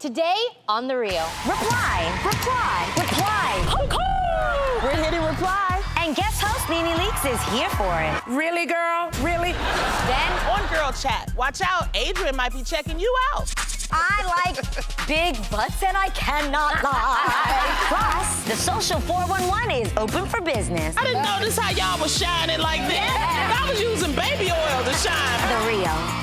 Today on The Real. Reply. We're hitting reply. And guest host NeNe Leakes is here for it. Really, girl? Really? Then, On Girl Chat, watch out, Adrian might be checking you out. I like big butts and I cannot lie. Plus, the social 411 is open for business. I didn't notice how y'all was shining like this. Yeah. I was using baby oil to shine. The Real.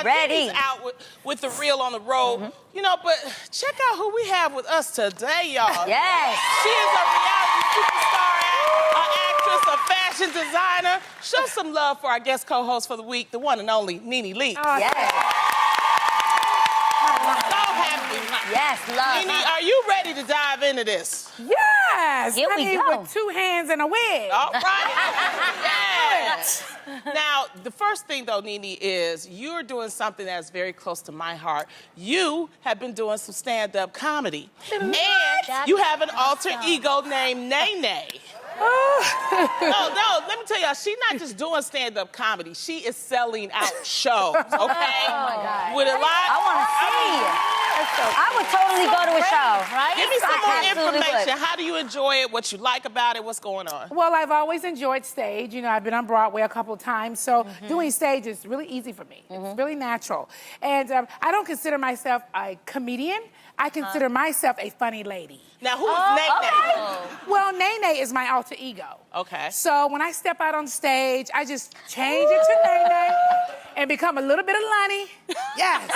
Ready. Out with The Real on the road. You know, but check out who we have with us today, y'all. Yes. She is a reality superstar, an actress, a fashion designer. Show some love for our guest co-host for the week, the one and only NeNe Leakes. Oh, yes. So happy. Yes, love. NeNe, are you ready to dive into this? Yes. Here we go. With 2 hands and a wig. All right. Yes. Now, the first thing, though, NeNe, is you're doing something that's very close to my heart. You have been doing some stand-up comedy. And you have an alter ego named NeNe. No, let me tell y'all, she's not just doing stand-up comedy. She is selling out shows, okay? Oh, my God. With a lot. I want to see. I would totally go to a show, right? Give me some more absolutely information. would. How do you enjoy it? What you like about it? What's going on? Well, I've always enjoyed stage. You know, I've been on Broadway a couple of times, so doing stage is really easy for me. It's really natural. And I don't consider myself a comedian. I consider myself a funny lady. Now, who is NeNe? Well, NeNe is my alter ego. Okay. So when I step out on stage, I just change it to NeNe and become a little bit of Loni. Yes.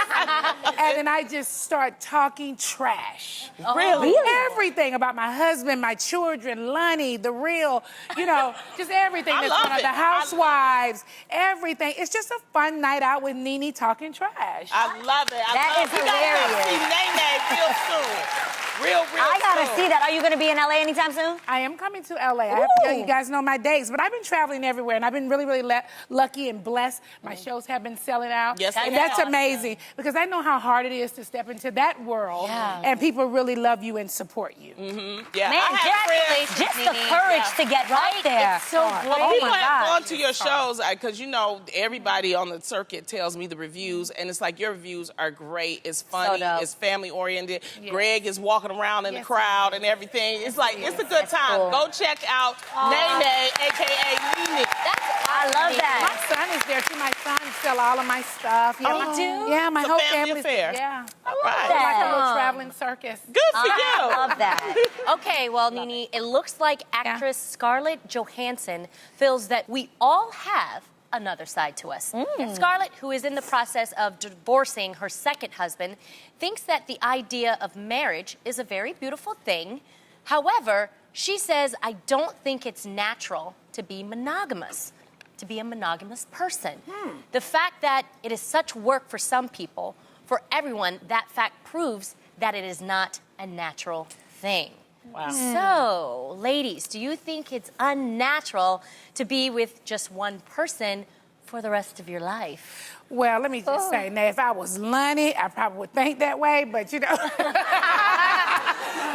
And then I just start talking trash. Really? Everything about my husband, my children, Loni, The Real, you know, just everything I that's love going on. it. The housewives, everything. It's just a fun night out with NeNe talking trash. I love it. That is hilarious. You gotta see NeNe real soon. Real I gotta soon. see that. Are you gonna be in LA anytime soon? I am coming to LA. I have to, you guys know my dates, but I've been traveling everywhere, and I've been really, really lucky and blessed. My shows have been selling out. Yes, and they that's have. amazing because I know how hard it is to step into that world, and people really love you and support you. Yeah, Man, I have friends. just the courage to get right there. It's so great. Well, Oh people my have gosh. gone to your shows because, you know, everybody on the circuit tells me the reviews, and it's like your reviews are great. It's funny. dope. It's family-oriented. Greg is walking around in the crowd and everything. It's like, it's a good time. cool. Go check out NeNe, a.k.a. NeNe. I love My that. son is there too. My son sell all of my stuff. Yeah, Oh, my, you do? Yeah, my It's a whole family family's affair. Yeah. All right. Like a little traveling circus. Good for I you. love that. Okay, well, NeNe, it looks like actress Scarlett Johansson feels that we all have another side to us. Scarlett, who is in the process of divorcing her second husband, thinks that the idea of marriage is a very beautiful thing. However, she says, I don't think it's natural to be monogamous, to be a monogamous person. The fact that it is such work for some people, for everyone, that fact proves that it is not a natural thing. Wow. So, ladies, do you think it's unnatural to be with just one person for the rest of your life? Well, let me just say, now, if I was Loni, I probably would think that way, but you know.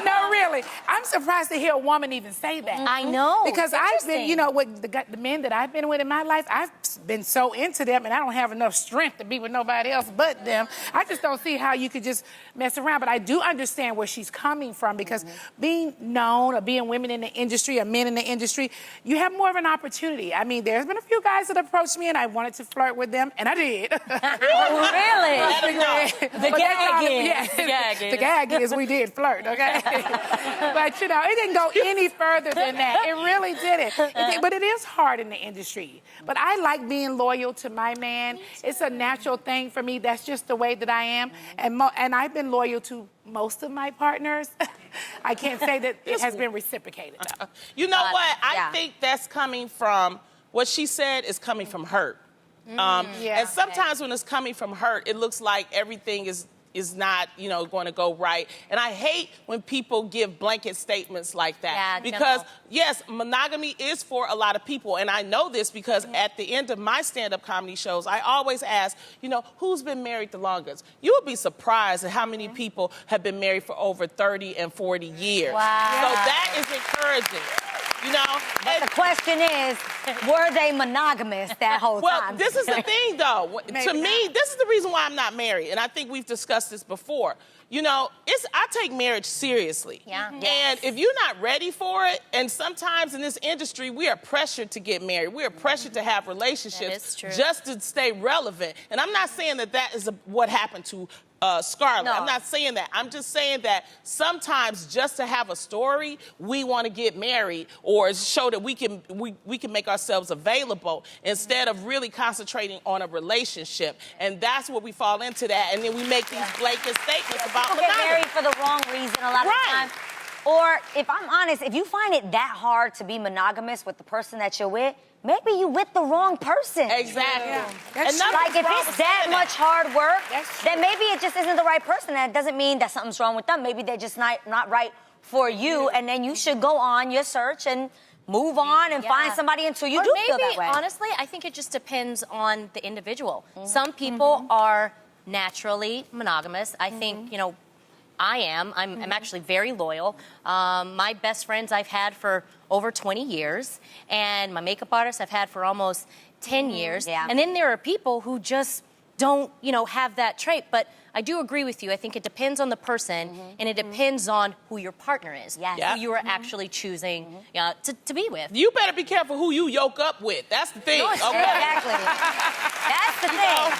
No, really. I'm surprised to hear a woman even say that. I know. Because it's I've been, you interesting. know, with the men that I've been with in my life, I've been so into them, and I don't have enough strength to be with nobody else but them. I just don't see how you could just mess around. But I do understand where she's coming from, because being known or being women in the industry or men in the industry, you have more of an opportunity. I mean, there's been a few guys that approached me, and I wanted to flirt with them, and I did. Really? Let 'em know. The gag is. The gag is we did flirt, okay? But, you know, it didn't go any further than that. It really didn't. But it is hard in the industry. But I like being loyal to my man. It's a natural thing for me. That's just the way that I am. And I've been loyal to most of my partners. I can't say that it has been reciprocated, though. You know what? I think that's coming from, what she said is coming from hurt. And sometimes when it's coming from hurt, it looks like everything is not, you know, going to go right. And I hate when people give blanket statements like that. Because, yes, monogamy is for a lot of people. And I know this because at the end of my stand-up comedy shows, I always ask, you know, who's been married the longest? You would be surprised at how many people have been married for over 30 and 40 years. Wow. So that is encouraging. You know? But the question is, were they monogamous that whole time? Well, this is the thing, though. To me, this is the reason why I'm not married, and I think we've discussed this before. You know, I take marriage seriously. And if you're not ready for it, and sometimes in this industry, we are pressured to get married. We are pressured to have relationships just to stay relevant. And I'm not saying that is what happened to Scarlett. No. I'm not saying that. I'm just saying that sometimes just to have a story, we want to get married or show that we can make ourselves available instead of really concentrating on a relationship. And that's where we fall into that. And then we make these blanket statements about people get married for the wrong reason a lot of times. Or if I'm honest, if you find it that hard to be monogamous with the person that you're with, maybe you with the wrong person. Exactly. And like if it's that much hard work, then maybe it just isn't the right person. That doesn't mean that something's wrong with them. Maybe they're just not right for you. And then you should go on your search and move on and find somebody until you do feel that way. Honestly, I think it just depends on the individual. Some people are naturally monogamous. I think, you know, I am. I'm actually very loyal. My best friends I've had for over 20 years, and my makeup artist I've had for almost 10 years. And then there are people who just don't, you know, have that trait. But I do agree with you. I think it depends on the person, and it depends on who your partner is, who you are actually choosing to be with. You better be careful who you yoke up with. That's the thing. Okay? Exactly. That's the thing.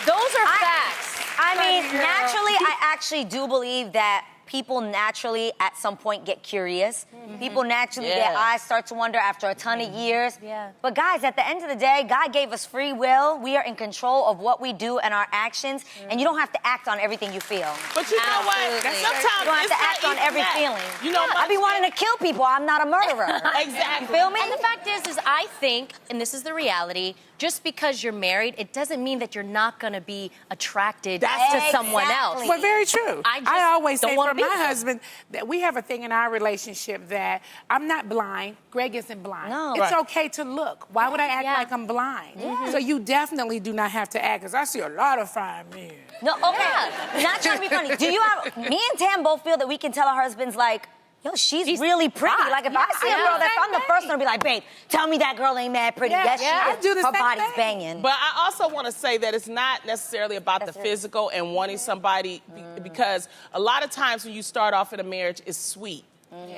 Those are facts. I mean, naturally, I actually do believe that people naturally at some point get curious. People naturally, their eyes start to wander after a ton of years. But guys, at the end of the day, God gave us free will. We are in control of what we do and our actions, and you don't have to act on everything you feel. But you know what? Sometimes you don't have to act on every feeling. You know, I be wanting to kill people. I'm not a murderer. Exactly. You feel me? And the fact is I think, and this is the reality, just because you're married, it doesn't mean that you're not going to be attracted to someone else. Well, very true. I always say for my husband that we have a thing in our relationship that I'm not blind. Greg isn't blind. No. It's okay to look. Why would I act like I'm blind? So you definitely do not have to act, because I see a lot of fine men. No, okay. Not trying to be funny. Do you have, me and Tam both feel that we can tell our husbands, like, yo, she's really pretty. hot. Like, if I see a girl, I'm the first one to be like, babe, tell me that girl ain't mad pretty. Yes, she I is. do the Her same body's thing. banging. But I also want to say that it's not necessarily about the physical and wanting somebody, because a lot of times when you start off in a marriage, it's sweet.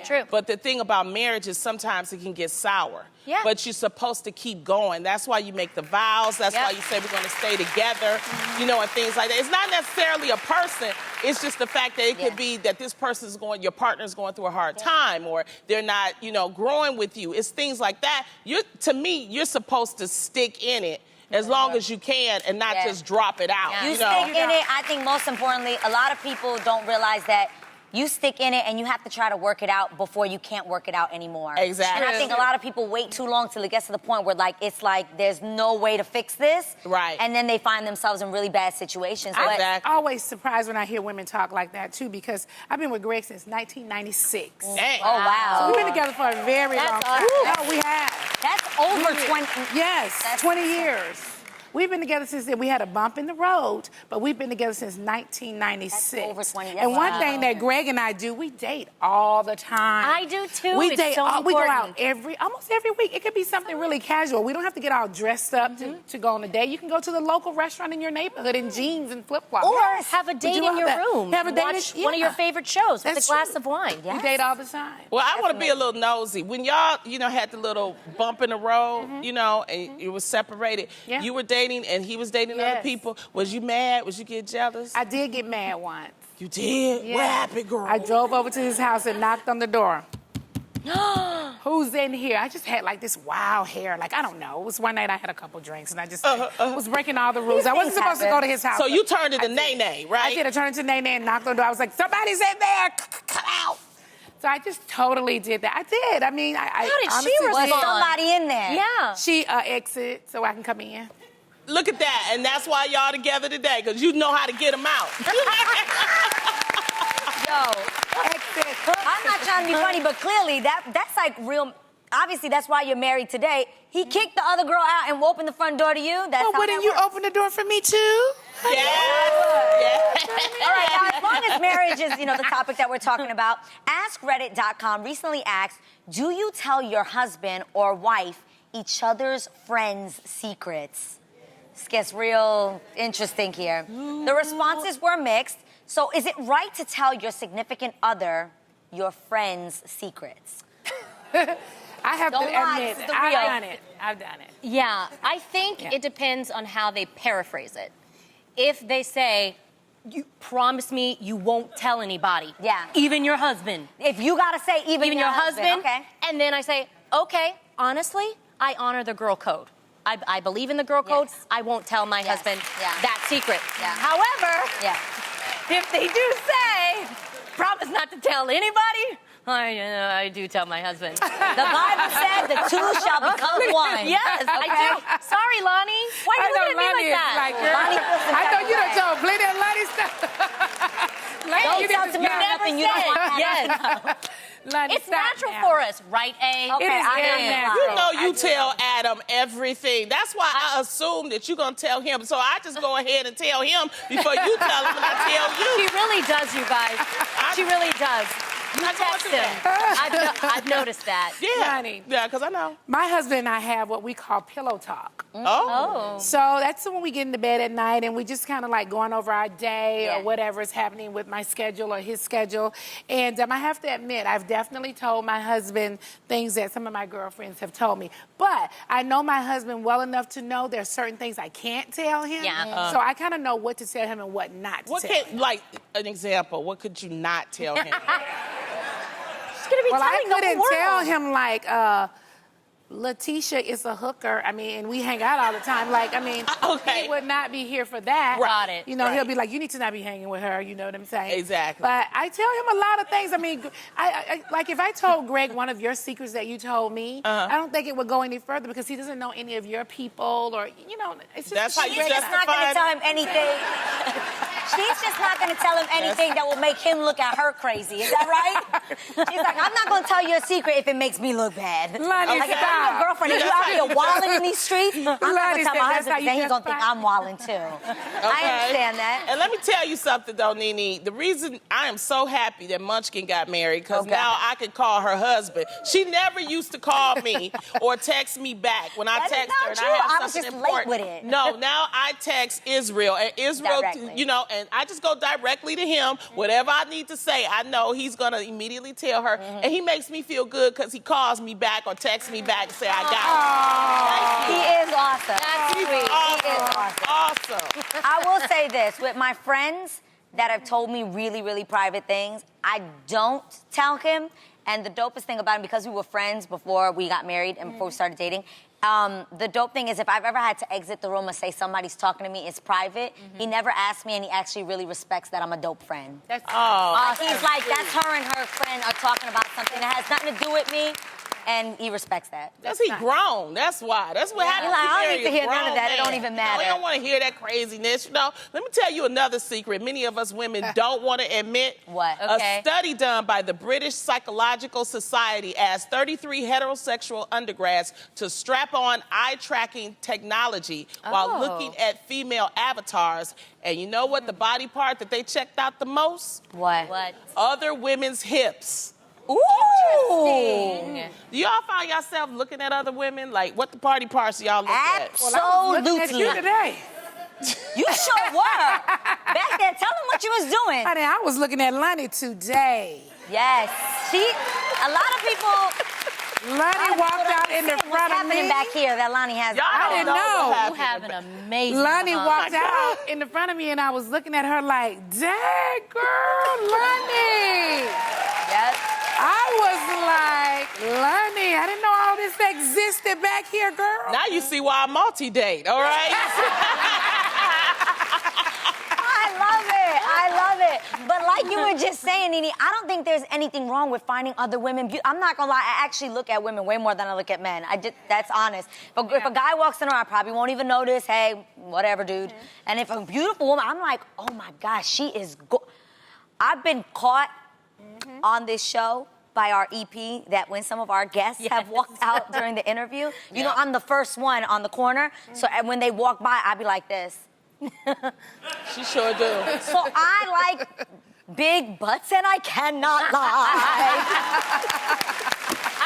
True. But the thing about marriage is sometimes it can get sour. But you're supposed to keep going. That's why you make the vows. That's why you say we're going to stay together, you know, and things like that. It's not necessarily a person. It's just the fact that it could be that this person's your partner's going through a hard time, or they're not, you know, growing with you. It's things like that. To me, you're supposed to stick in it as long as you can and not just drop it out. You you know? stick in it. I think most importantly, a lot of people don't realize that you stick in it and you have to try to work it out before you can't work it out anymore. Exactly. And I think a lot of people wait too long till it gets to the point where, like, it's like there's no way to fix this. Right. And then they find themselves in really bad situations. I'm always surprised when I hear women talk like that, too, because I've been with Greg since 1996. Dang. Oh, wow. So we've been together for a very long time. No, we have. That's over 20. Yes, 20 years. We've been together since then. We had a bump in the road, but we've been together since 1996. That's over 20 years. And one thing that Greg and I do, we date all the time. I do too. We It's date. so We go out important. almost every week. It could be something really casual. We don't have to get all dressed up to go on a date. You can go to the local restaurant in your neighborhood in jeans and flip flops. Or have a date in your room. Have a date. Watch one of your favorite shows with a glass of wine. We date all the time. Well, I want to be a little nosy. When y'all, you know, had the little bump in the road, you know, and you were separated, you were dating and he was dating other people. Was you mad? Was you get jealous? I did get mad once. You did? Yeah. What happened, girl? I drove over to his house and knocked on the door. Who's in here? I just had like this wild hair. Like, I don't know. It was one night I had a couple drinks and I just was breaking all the rules. I wasn't supposed to go to his house. So you turned into NeNe, right? I did. I turned into NeNe and knocked on the door. I was like, somebody's in there. Come out. So I just totally did that. I did. I mean, How did honestly she respond? Was somebody in there? Yeah. She exited so I can come in. Look at that. And that's why y'all together today, because you know how to get them out. Yo, I'm not trying to be funny, but clearly that's like real. Obviously, that's why you're married today. He kicked the other girl out and opened the front door to you. That's Well, how wouldn't that you works. open the door for me too? Yes. All right, now, as long as marriage is, the topic that we're talking about, AskReddit.com recently asked, do you tell your husband or wife each other's friends' secrets? This gets real interesting here. The responses were mixed. So is it right to tell your significant other your friends' secrets? I have Don't to lie, admit, this is the I've real. done it. I've done it. Yeah, I think it depends on how they paraphrase it. If they say, you promise me you won't tell anybody. Yeah. Even your husband. If you gotta say even Your husband. okay. And then I say, okay, honestly, I honor the girl code. I believe in the girl code. Yes. I won't tell my husband that secret. Yeah. However, Yeah. if they do say, promise not to tell anybody, I do tell my husband. The Bible said the two shall become one. Yes, I do. Sorry, Lonnie. Why are you looking at me like that? Lonnie feels I thought you that done told plenty of Lonnie stuff. Lonnie, Don't you tell didn't- Tamara never nothing you don't said. want. Yes. Lonnie, It's stop natural now. for us, right, A? Okay, It is I very am. natural. You know you I tell Adam everything. That's why I assume that you're going to tell him. So I just go ahead and tell him before you tell him and I tell She you. really does, you guys. She really does. You I go text through him. I've noticed that. Yeah. Honey. Yeah, because I know. My husband and I have what we call pillow talk. Oh. So that's when we get into bed at night and we just kind of like going over our day Yeah. or whatever is happening with my schedule or his schedule. And I have to admit, I've definitely told my husband things that some of my girlfriends have told me. But I know my husband well enough to know there's certain things I can't tell him. Yeah. So I kind of know what to tell him and what not to What tell him. can, like, an example, what could you not tell him? She's gonna be Well, I telling the couldn't whole tell world. him like, Letitia is a hooker. I mean, and we hang out all the time. Like, I mean, Okay. he would not be here for that. Got it. You know, Right. he'll be like, you need to not be hanging with her. You know what I'm saying? Exactly. But I tell him a lot of things. I mean, I like if I told Greg one of your secrets that you told me, I don't think it would go any further because he doesn't know any of your people or, it's just. That's how you She's just not going to tell him anything. She's just not going to tell him anything that will make him look at her crazy. Is that right? She's like, I'm not going to tell you a secret if it makes me look bad. Lonnie, Like, if I'm stop. your girlfriend and you out here wilding in these streets, I'm not going Lonnie to tell said my that's how husband, you then he's going to think justify- I'm wilding too. I understand that. And let me tell you something, though, NeNe. The reason I am so happy that Munchkin got married, because Okay. now I can call her husband. She never used to call me or text me back when I That is text not her and true. I have I was something just late important. with it. No, now I text Israel, and Israel, Directly. and I just go directly to him. Whatever I need to say, I know he's going to immediately tell her. And he makes me feel good because he calls me back or texts me back and say, I got He is awesome. That's it. sweet. He's He is awesome. Awesome. I will say this, with my friends that have told me really, really private things, I don't tell him. And the dopest thing about him, because we were friends before we got married and before we started dating, the dope thing is if I've ever had to exit the room and say somebody's talking to me, it's private, he never asks me and he actually really respects that I'm a dope friend. That's He's like, that's her and her friend are talking about something that has nothing to do with me. And he respects that. That's he grown. That's why. That's what happens. He's like, when I don't you need to marry a hear none of grown that. It don't man. even We matter. don't want to hear that craziness. Let me tell you another secret. Many of us women don't want to admit. What? Okay. A study done by the British Psychological Society asked 33 heterosexual undergrads to strap on eye-tracking technology while looking at female avatars. And you know what? The body part that they checked out the most? What? Other women's hips. Ooh. Do y'all find yourself looking at other women? Like, what the party parts y'all look at? Looking at you Absolutely. today. You sure were. Back there, tell them what you was doing. Honey, I was looking at Lonnie today. Yes. A lot of people Lonnie walked out in the front What's of happening me. back here that Lonnie has? I didn't know. You have an amazing Lonnie mom. walked out in the front of me, and I was looking at her like, dang, girl, Lonnie. Yes. I was like, Lonnie, I didn't know all this existed back here, girl. Now you see why I multi-date, all right? I love it. But like you were just saying, NeNe, I don't think there's anything wrong with finding other women. I'm not gonna lie, I actually look at women way more than I look at men. That's honest. But if a guy walks in the room, I probably won't even notice, hey, whatever, dude. And if a beautiful woman, I'm like, oh my gosh, she is I've been caught on this show by our EP that when some of our guests have walked out during the interview, you know, I'm the first one on the corner. So when they walk by, I'd be like this. She sure do. So I like big butts, and I cannot lie.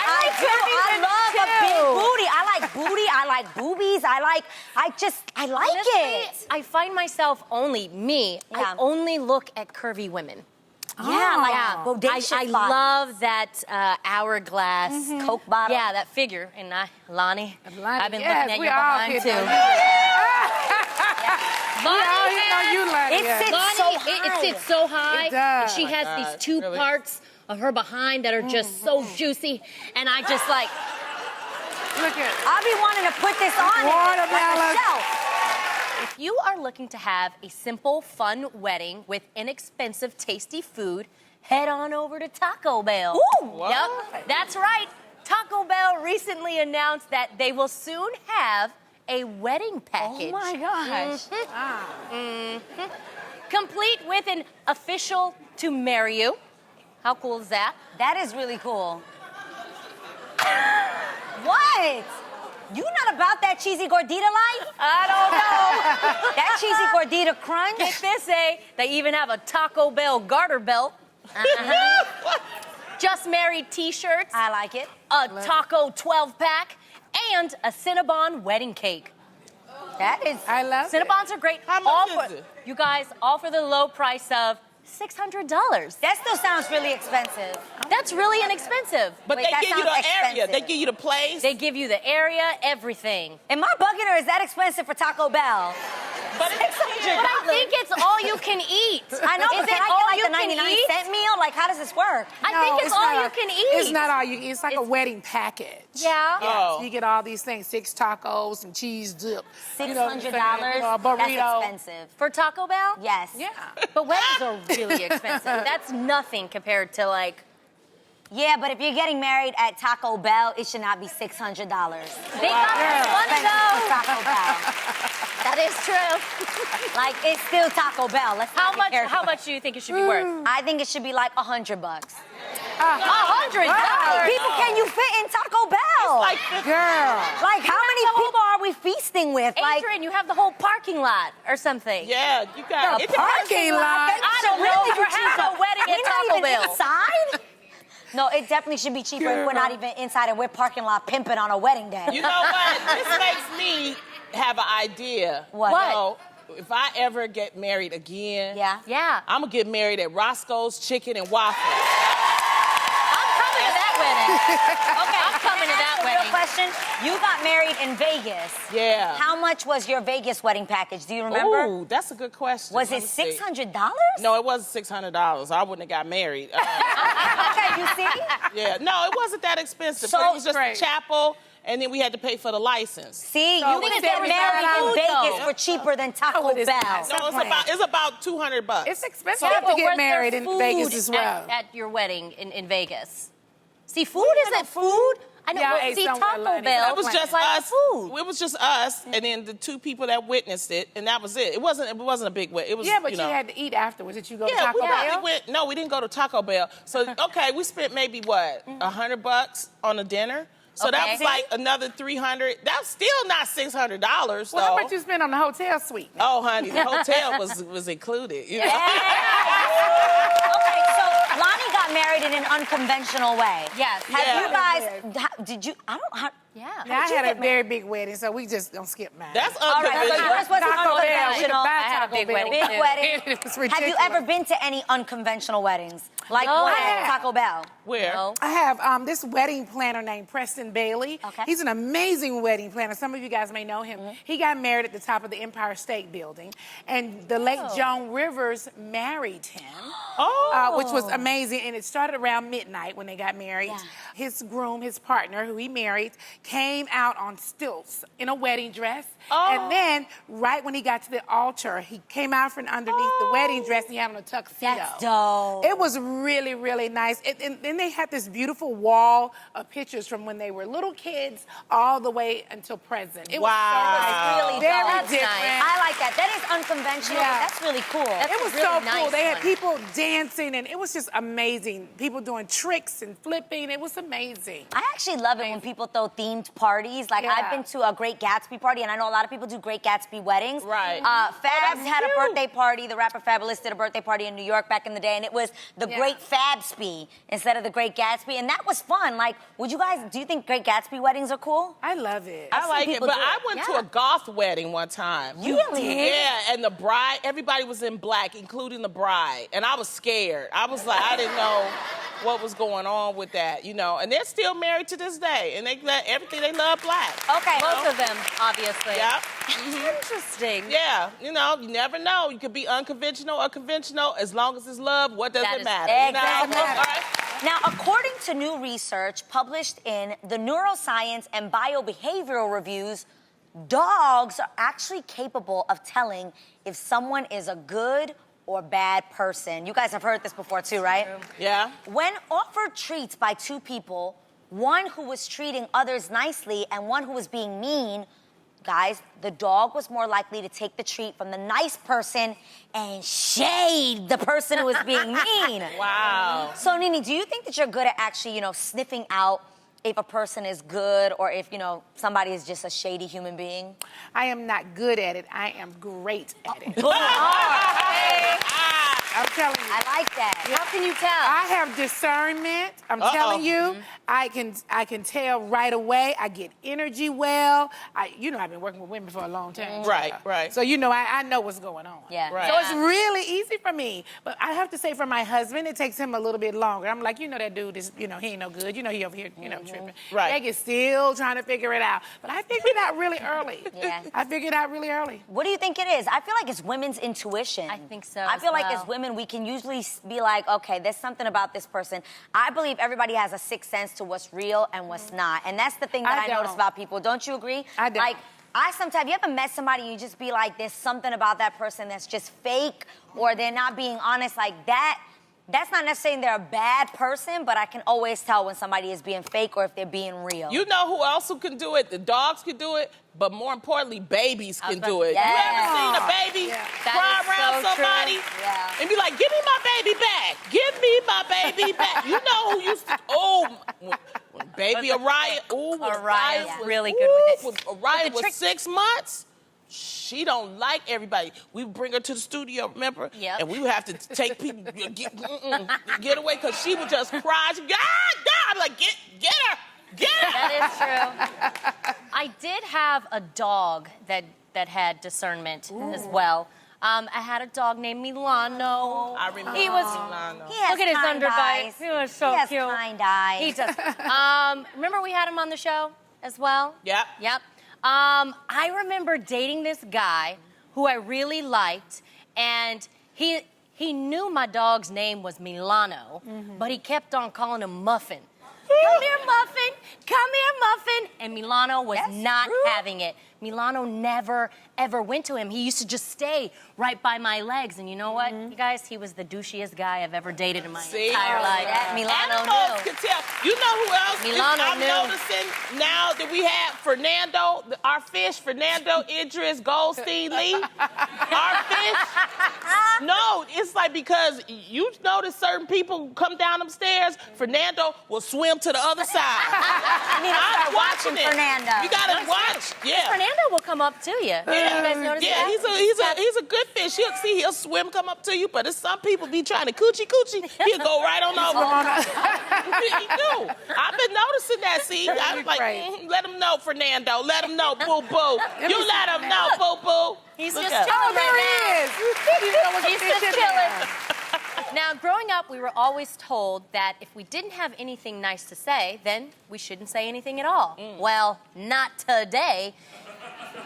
I love a big booty. I like booty. I like boobies. I like Honestly, it. I find myself I only look at curvy women. Bodacious I bodies. love that hourglass Coke bottle. Yeah, that figure. And Lonnie, I've been yes, looking at we your all behind hit too. on you. We all hit on you, Lonnie. It sits Lonnie, so high. it sits so high. It does. And she has these two parts of her behind that are just so juicy. And I just like... Look at I'll be wanting to put this on Watermelon. like a shelf. If you are looking to have a simple, fun wedding with inexpensive, tasty food, head on over to Taco Bell. Ooh, Yep, that's right. Taco Bell recently announced that they will soon have a wedding package. Oh my gosh. Complete with an official to marry you. How cool is that? That is really cool. What? You not about that cheesy gordita life? I don't know. That cheesy gordita crunch? Get this, they even have a Taco Bell garter belt. Just married t-shirts. I like it. A taco 12-pack, and a Cinnabon wedding cake. That is. I love it. Cinnabons are great. How much is it? You guys, all for the low price of $600. That still sounds really expensive. That's really inexpensive. But Wait, they that give you the sounds area. expensive. They give you the place. They give you the area, everything. Am I bugging or is that expensive for Taco Bell? But But I think it's all you can eat. I know, but Is can it I all get you like the can 99 cent meal? Like, how does this work? I No, think it's all not you all- can eat. It's not all you eat. It's like a wedding package. Yeah. Oh. You get all these things, 6 tacos and cheese dip. $600? You know what I'm saying? You know, a burrito. That's expensive. For Taco Bell? Yes. Yeah. But weddings are really expensive. That's nothing compared to like... Yeah, but if you're getting married at Taco Bell, it should not be $600. They got Girl. money though. Taco Bell. That is true. Like, it's still Taco Bell. Let's How not much? be careful. How much do you think it should be worth? I think it should be like $100. $100. People can you fit in Taco Bell? like Girl. Like, how many people are we feasting with? Like, Adrian, you have the whole parking lot or something. yeah, you got A it. parking lot. I don't know. You're having a wedding at we're not Taco even Bell. inside? No, it definitely should be cheaper if we're not even inside and we're parking lot pimping on a wedding day. You know what? This makes me have an idea. What? So, if I ever get married again, Yeah. Yeah. I'm gonna get married at Roscoe's Chicken and Waffles. I'm coming to that wedding. Okay, I'm coming to that Real wedding. question. You got married in Vegas. Yeah. How much was your Vegas wedding package? Do you remember? Ooh, that's a good question. Was Let it me see. $600? No, it wasn't $600. I wouldn't have got married. Okay, you see? Yeah, no, it wasn't that expensive. So- it was just Great. a chapel, and then we had to pay for the license. See, So you we can said get we married got in our Vegas food. for cheaper than Taco it is Bell. not. No, it's about $200. It's expensive Yeah, to but get where's married there in food Vegas as well. At your wedding in Vegas. See, food isn't food. I know. Yeah, I Well, ate see, somewhere, Taco Loni. Bell. It was just like us. Food. It was just us, and then the 2 people that witnessed it, and that was it. It wasn't a big wedding. It was Yeah, but you know. had to eat afterwards. Did you go to Yeah, Taco we Bell? probably went. No, we didn't go to Taco Bell. So okay, we spent maybe what $100 on a dinner. So that Okay. was like another $300. That's still not $600 though. Well, how much you spend on the hotel suite? Oh, honey, the hotel was included. You know? Okay, so Loni got married in an unconventional way. Yes. Have Yeah. you guys? Did you? I don't. Yeah. Now, I had a very big wedding, so we just don't skip mine. That's All right, so unconventional. yours was Taco Bell. We could unconventional. buy I had a Taco big Bell. wedding, Big too. wedding. It was Have you ridiculous. ever been to any unconventional weddings? Like No. one I at have. Taco Bell? Where? No. I have this wedding planner named Preston Bailey. Okay. He's an amazing wedding planner. Some of you guys may know him. He got married at the top of the Empire State Building, and the late Joan Rivers married him, which was amazing. And it started around midnight when they got married. Yeah. His groom, his partner, who he married, came out on stilts in a wedding dress. Oh. And then, right when he got to the altar, he came out from underneath the wedding dress and he had on a tuxedo. That's dope. It was really, really nice. And then they had this beautiful wall of pictures from when they were little kids all the way until present. It Wow. was so That's really very dope. That's different. nice. I like that. That is unconventional, Yeah. but that's really cool. It was really so nice cool. They had one. people dancing, and it was just amazing. People doing tricks and flipping. It was amazing. I actually love it when people throw themed parties. Like, Yeah. I've been to a Great Gatsby party, and I know a lot of people do Great Gatsby weddings. Right. Fabs that's had a cute. birthday party. The rapper Fabulous did a birthday party in New York back in the day, and it was the Great Fabsby instead of the Great Gatsby, and that was fun. Like, do you think Great Gatsby weddings are cool? I love it. I like it, people but do I it. went to a goth wedding one time. You did? Yeah, and the bride, everybody was in black, including the bride, and I was scared. I was like, I didn't know what was going on with that, you know. And they're still married to this day, and they everything they love black. Okay. Both of them, obviously. Yeah. Interesting. Yeah, you know, you never know. You could be unconventional or conventional. As long as it's love, what does That it is matter? exactly. You know? All right. Now, according to new research published in the Neuroscience and Biobehavioral Reviews, dogs are actually capable of telling if someone is a good or bad person. You guys have heard this before too, right? Yeah. When offered treats by two people, one who was treating others nicely and one who was being mean, guys, the dog was more likely to take the treat from the nice person and shade the person who was being mean. Wow. So, NeNe, do you think that you're good at actually, sniffing out if a person is good or if, somebody is just a shady human being? I am not good at it. I am great at it. Oh, I'm telling you. I like that. How can you tell? I have discernment. I'm telling you, I can tell right away. I get energy well. I've been working with women for a long time. Right, right. So I know what's going on. Yeah. Right. So it's really easy for me. But I have to say for my husband, it takes him a little bit longer. I'm like, that dude is, he ain't no good. He over here, tripping. Right. They get still trying to figure it out. But I figured it out really early. Yeah. I figured it out really early. What do you think it is? I feel like it's women's intuition. I think so I as feel like well. as women, we can usually be like, okay, there's something about this person. I believe everybody has a sixth sense to what's real and what's not. And that's the thing that I notice don't. about people. Don't you agree? I don't. Like, sometimes, you ever met somebody and you just be like, there's something about that person that's just fake or they're not being honest like that? That's not necessarily they're a bad person, but I can always tell when somebody is being fake or if they're being real. You know who else who can do it? The dogs can do it, but more importantly, babies can do it. Yeah. You ever seen a baby That cry is around so true. somebody Yeah. and be like, give me my baby back. Give me my baby back. You know who used to, when baby Araya, Araya's was really good with it. When Araya But the was trick- 6 months, she don't like everybody. We would bring her to the studio, remember? Yep. And we would have to take people, get away, because she would just cry. She'd be, I'm like, get her. Get her. That is true. I did have a dog that had discernment as well. I had a dog named Milano. I remember He was. Milano. He has Look at his kind underbite. eyes. He was so He has cute. kind eyes. He does. Remember we had him on the show as well? Yep. Yep. I remember dating this guy who I really liked, and he knew my dog's name was Milano, but he kept on calling him Muffin. Come here, Muffin. Come here, Muffin. And Milano was not having it. Milano never, ever went to him. He used to just stay right by my legs. And you know what, you guys? He was the douchiest guy I've ever dated in my entire life. that Milano Animals knew. can tell. You know who else Milano I'm knew. noticing now that we have Fernando, our fish, Fernando Idris Goldstein Lee? Our fish? No, it's like because you notice certain people come down them stairs, Fernando will swim to the other side. I need to I'm start watching watching it. Fernando. You gotta watch. Yeah. Fernando Nando will come up to you. You guys notice Yeah, that? he's a good fish. He'll swim, come up to you, but if some people be trying to coochie, he'll go right on over. He do. I've been noticing that, see. I'm like, let him know, Fernando. Let him know, boo-boo. You let him know, boo-boo. He's Look just at him. chilling right now. He's He's just chilling. Now, growing up, we were always told that if we didn't have anything nice to say, then we shouldn't say anything at all. Well, not today.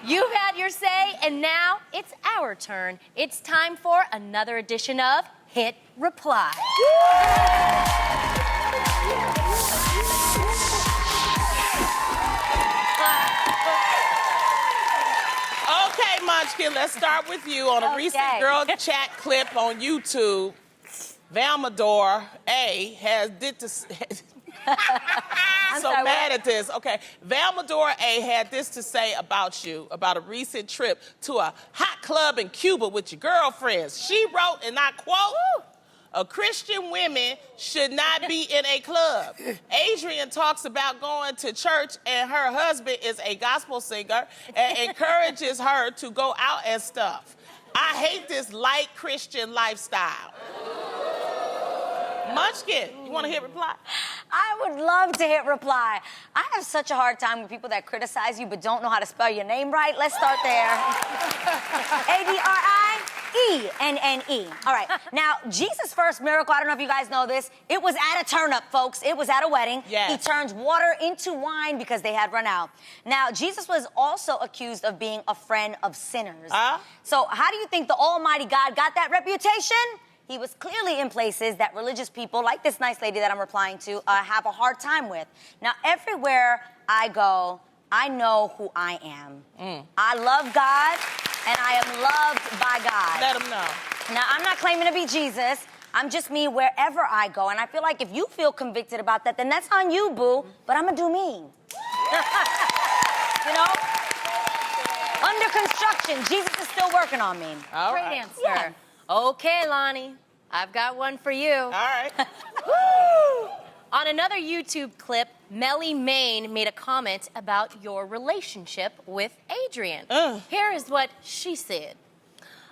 You've had your say, and now it's our turn. It's time for another edition of Hit Reply. Okay, Munchkin, let's start with you. On a recent girl chat clip on YouTube, Valmador A did to... I'm so mad at this. Okay, Valmador A had this to say about you, about a recent trip to a hot club in Cuba with your girlfriends. She wrote, and I quote, "A Christian women should not be in a club. Adrian talks about going to church, and her husband is a gospel singer and encourages her to go out and stuff. I hate this light Christian lifestyle." Munchkin, you want to hit reply? I would love to hit reply. I have such a hard time with people that criticize you but don't know how to spell your name right. Let's start there. Adrienne. All right. Now, Jesus' first miracle, I don't know if you guys know this, it was at a turn-up, folks. It was at a wedding. Yes. He turned water into wine because they had run out. Now, Jesus was also accused of being a friend of sinners. So how do you think the Almighty God got that reputation? He was clearly in places that religious people, like this nice lady that I'm replying to, have a hard time with. Now, everywhere I go, I know who I am. I love God, and I am loved by God. Let him know. Now, I'm not claiming to be Jesus. I'm just me wherever I go. And I feel like if you feel convicted about that, then that's on you, boo. But I'm going to do me. You know? Under construction. Jesus is still working on me. All Great right. answer. Yeah. Okay, Lonnie, I've got one for you. All right. On another YouTube clip, Melly Main made a comment about your relationship with Adrian. Here is what she said.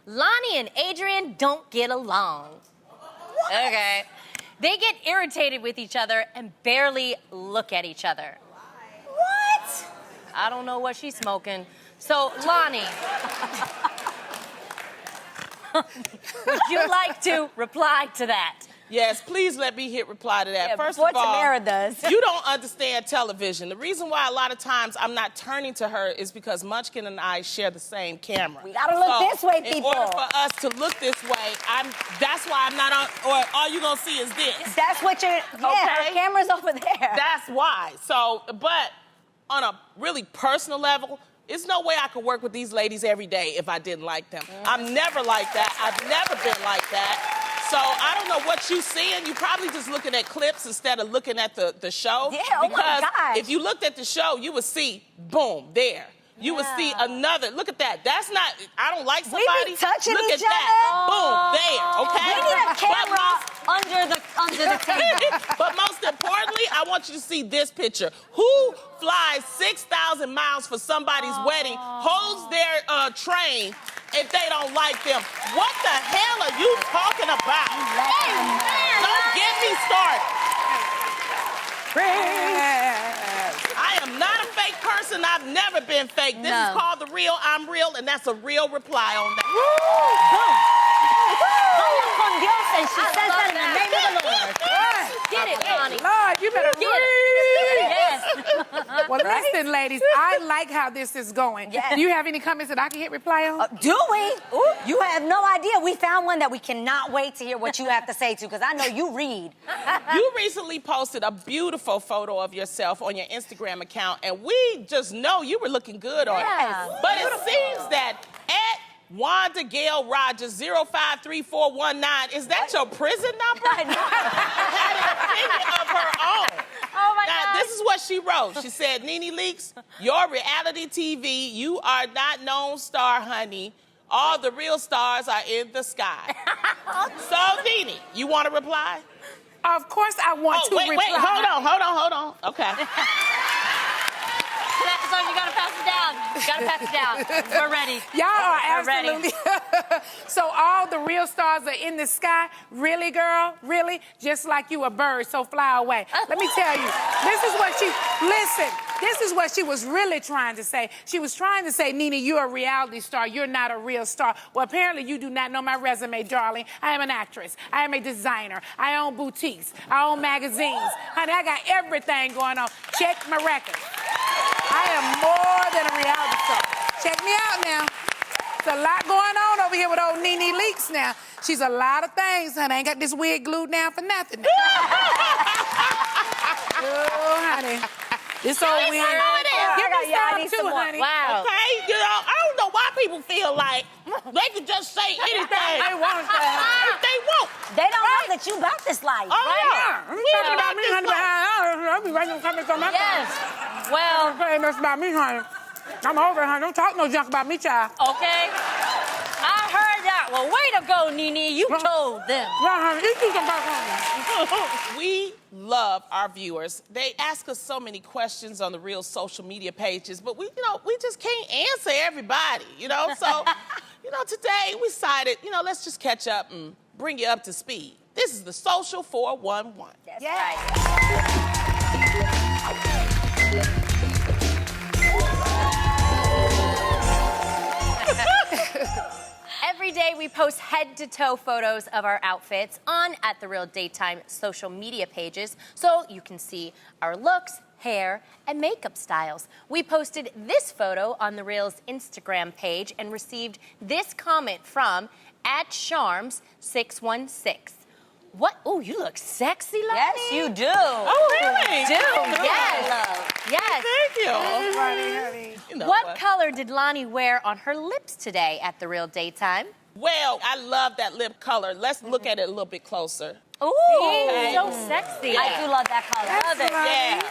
Lonnie and Adrian don't get along. What? Okay. They get irritated with each other and barely look at each other. What? I don't know what she's smoking. So, Lonnie, would you like to reply to that? Yes, please let me hit reply to that. Yeah, First before of all, Tamara does. You don't understand television. The reason why a lot of times I'm not turning to her is because Munchkin and I share the same camera. We gotta look this way, people. In order for us to look this way, that's why I'm not on, or all you're gonna see is this. That's what you're, her camera's over there. That's why. So, but on a really personal level, there's no way I could work with these ladies every day if I didn't like them. I'm never like that. I've never been like that. So I don't know what you're seeing. You're probably just looking at clips instead of looking at the show. Yeah, oh my gosh. If you looked at the show, you would see, boom, there. You would see another. Look at that. That's not, I don't like somebody. We be touching look each at that. other. Boom, there, okay? We need a camera under the table. But most importantly, I want you to see this picture. Who flies 6,000 miles for somebody's wedding, holds their train, if they don't like them? What the hell are you talking about? Don't get me started. I am not a fake person. I've never been fake. This is called The Real. I'm real, and that's a real reply on that. And she says that in the name of the Lord. Get it, Lonnie. Lord, you better Get it. Yes. Well, listen, ladies, I like how this is going. Yes. Do you have any comments that I can hit reply on? Do we? You have no idea. We found one that we cannot wait to hear what you have to say to, because I know you read. You recently posted a beautiful photo of yourself on your Instagram account, and we just know you were looking good on it. But it seems that at Wanda Gale Rogers 053419, is that your prison number? I know. Had an opinion of her own. Oh, my Now, God. this is what she wrote. She said, NeNe Leakes, your reality TV, you are not known star, honey. All the real stars are in the sky. So, NeNe, you want to reply? Of course I want to reply. Wait, hold on. Okay. So you got to pass it down. down. You gotta pass it down. We're ready. Y'all are We're ready. absolutely. So all the real stars are in the sky. Really, girl? Really? Just like you a bird, so fly away. Let me tell you, this is what she was really trying to say. She was trying to say, NeNe, you're a reality star. You're not a real star. Well, apparently you do not know my resume, darling. I am an actress. I am a designer. I own boutiques. I own magazines. Honey, I got everything going on. Check my record. I am more than a reality star. Check me out now. There's a lot going on over here with old NeNe Leakes now. She's a lot of things, honey. I ain't got this wig glued down for nothing. Oh, honey. This old wig. Give me some too, honey. Wow. Okay, you know, I don't know why people feel like they can just say anything They want to. if they want. They don't know that you about this life. Oh, yeah. I'm talking about me, honey. I'll be right coming from my Yes. Well, That's about me, honey. I'm over it, honey. Don't talk no junk about me, child. okay. I heard that. Well, way to go, NeNe. You told them. Yeah, honey. You do some back home. We love our viewers. They ask us so many questions on the real social media pages, but we just can't answer everybody, So, today we decided, let's just catch up and bring you up to speed. This is the Social 411. That's Yeah. right. Every day we post head-to-toe photos of our outfits on At The Real Daytime social media pages so you can see our looks, hair, and makeup styles. We posted this photo on The Real's Instagram page and received this comment from @Charms616. What? Oh, you look sexy, Loni. Yes, you do. Oh, really? You do, yes. Yes. Thank you. Honey. You know What color did Loni wear on her lips today at The Real Daytime? Well, I love that lip color. Let's look at it a little bit closer. Ooh, Okay. so sexy. I do love that color. Love it. Yeah.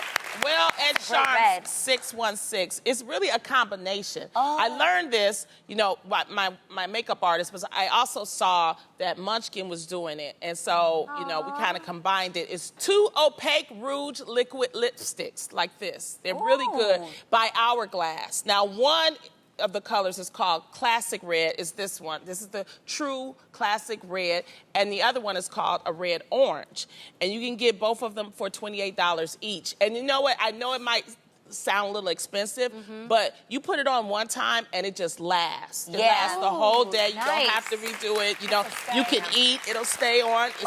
Well, at Great red. Charms616, it's really a combination. I learned this, my makeup artist, but I also saw that Munchkin was doing it. And so, we kind of combined it. It's 2 opaque Rouge liquid lipsticks like this. They're really good by Hourglass. Now, one of the colors is called Classic Red, is this one. This is the true Classic Red, and the other one is called a Red Orange. And you can get both of them for $28 each. And you know what? I know it might sound a little expensive, but you put it on one time and it just lasts. It lasts the whole day. You don't have to redo it. You can eat. It'll stay on. It's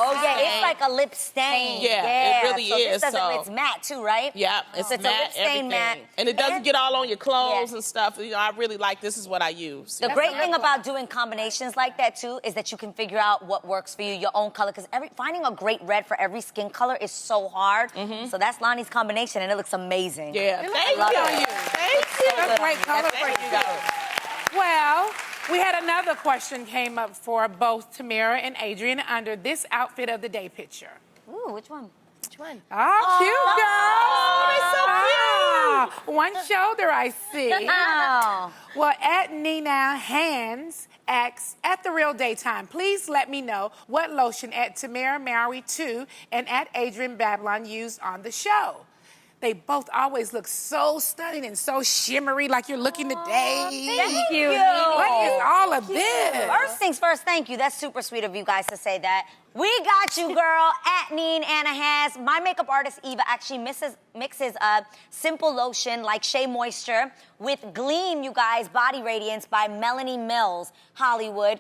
like a lip stain. Yeah, it really is. It's matte too, right? Yeah, it's a matte, lip stain everything. matte. And it doesn't get all on your clothes Yeah. and stuff. I really like, this is what I use. The great thing about doing combinations like that too is that you can figure out what works for you, your own color. Because finding a great red for every skin color is so hard. So that's Loni's combination, and it looks amazing. Yeah, thank love you. it. Thank you. That's a great color There for you you. go. Well, we had another question came up for both Tamara and Adrian under this outfit of the day picture. Ooh, which one? Which one? Oh, cute, girl. they're so One shoulder, I see. Oh. Well, at NeNe Hands asks, at The Real Daytime, please let me know what lotion at Tamara Mowry 2 and at Adrian Babylon used on the show. They both always look so stunning and so shimmery, like you're looking today. Thank you. What is all of this? First things first, thank you. That's super sweet of you guys to say that. We got you, girl, at NeNe Anna has. My makeup artist, Eva, actually mixes a simple lotion like Shea Moisture with Gleam, you guys, Body Radiance by Melanie Mills, Hollywood.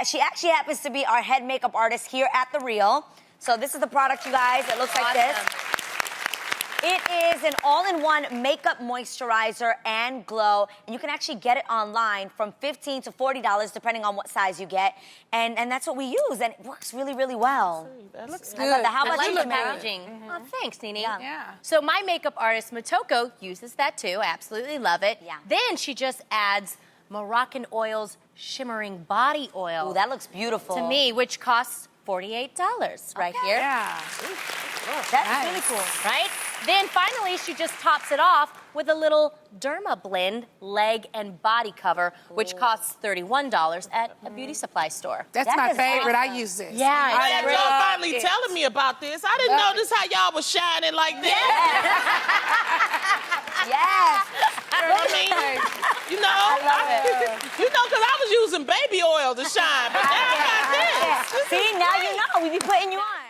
She actually happens to be our head makeup artist here at The Real. So this is the product, you guys. It looks like this. It is an all-in-one makeup moisturizer and glow, and you can actually get it online from $15 to $40, depending on what size you get, and that's what we use, and it works really, really well. That looks I good. love that. How I about like you, the Tamara? packaging. Oh, thanks, NeNe. Yeah. So my makeup artist, Motoko, uses that too. Absolutely love it. Yeah. Then she just adds Moroccan Oil's shimmering body oil Ooh, that looks beautiful. to me, which costs $48 right here. Yeah. That's Nice. really cool. Right? Then finally, she just tops it off with a little Derma Blend leg and body cover, which costs $31 at a beauty supply store. That's That my is favorite. awesome. I use this. Yeah, I Glad love y'all finally it. telling me about this. I didn't know this how y'all was shining like this. Yes. I mean, using baby oil to shine, but now I got this. See, now you know. We be putting you on.